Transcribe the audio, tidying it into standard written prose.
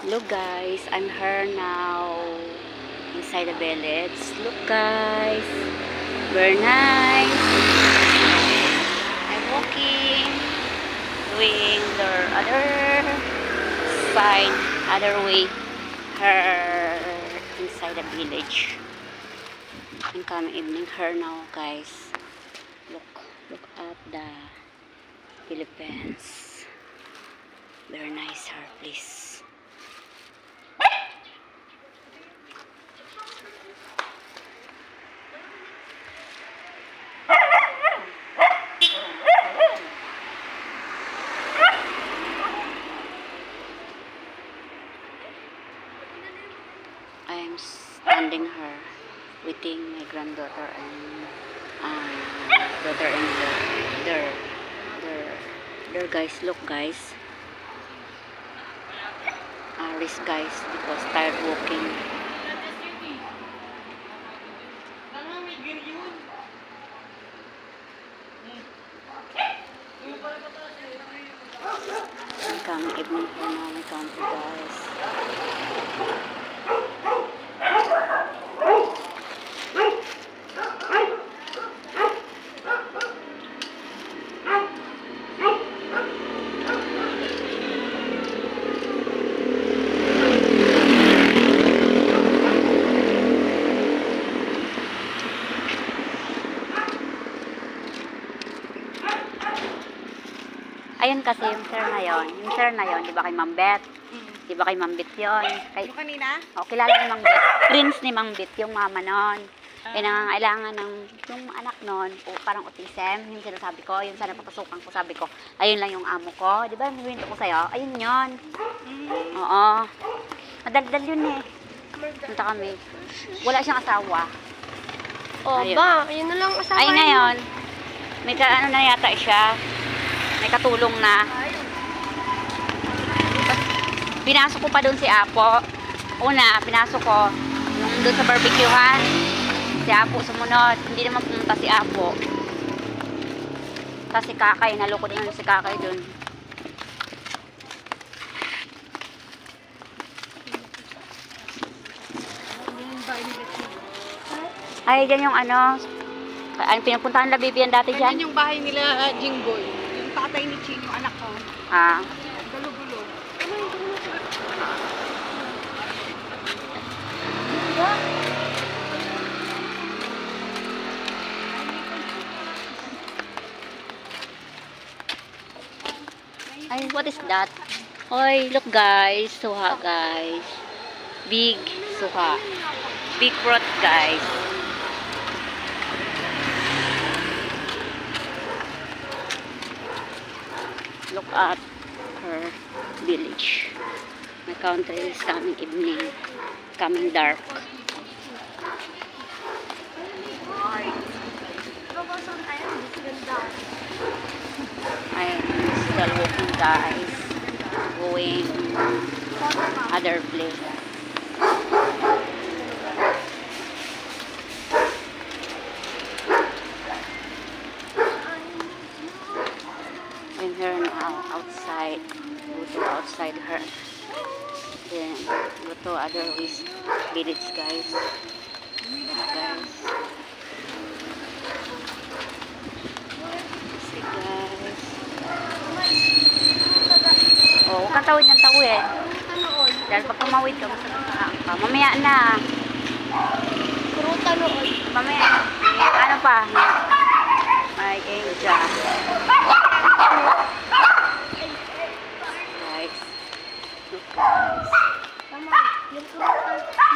Look guys, I'm here now inside the village. Look guys, very nice. I'm walking, doing the other side, other way, here inside the village. Incoming evening here now guys. Look at the Philippines. Very nice her place. I am standing here waiting my granddaughter and daughter-in-law. There guys, look guys. Rest guys because tired walking. Come evening for now, my country guys. Ayun kasi yung sir na yon. Yung sir na yon, di ba kay Ma'am Beth? Di ba kay Ma'am Beth yun? Kay, Yung kanina? oh, kilala ni Ma'am Beth. Prince ni Ma'am Beth, yung mama nun. Eh, nangangailangan ng, yung anak nun, parang autism, yung sinasabi ko, yung sana papasukan ko, sabi ko, ayun lang yung amo ko. Di ba, nabibinto ko sa'yo? Ayun yun. Oo. Madaldal yun eh. Punta kami. Wala siyang asawa. Oh, ayun. ba? Ayun na lang asawa. Ay, ngayon, may ano na yata siya. May katulong na. Pinasok ko pa doon si Apo. Una, pinasok ko yung doon sa barbecuehan. Si Apo sumunod. Hindi naman pumunta si Apo. Kasi Kakay, naloko din si Kakay doon. Ay, dyan yung ano, ay, pinupuntahan na Bibian dati dyan. Yan yung bahay nila, Jingboy. Yung tatay ni Ching, yung anak ko. Ah. Gulo-gulo. Ay, what is that? Oy, look guys, suha guys. Big suha. Big fruit guys. Look at her village. My country is coming evening, coming dark. I am still walking guys, going other place. I'm here now outside, go to outside her, then go to other village guys. See guys. Oh, huwag kang tawid ng tawid. Dahil pag tumawid ka, masasaan ka. Mamaya na. Kuruta noon. Mamaya. Ano pa? Ay, Angel. Guys. Look guys. Tama. Yung kuruta.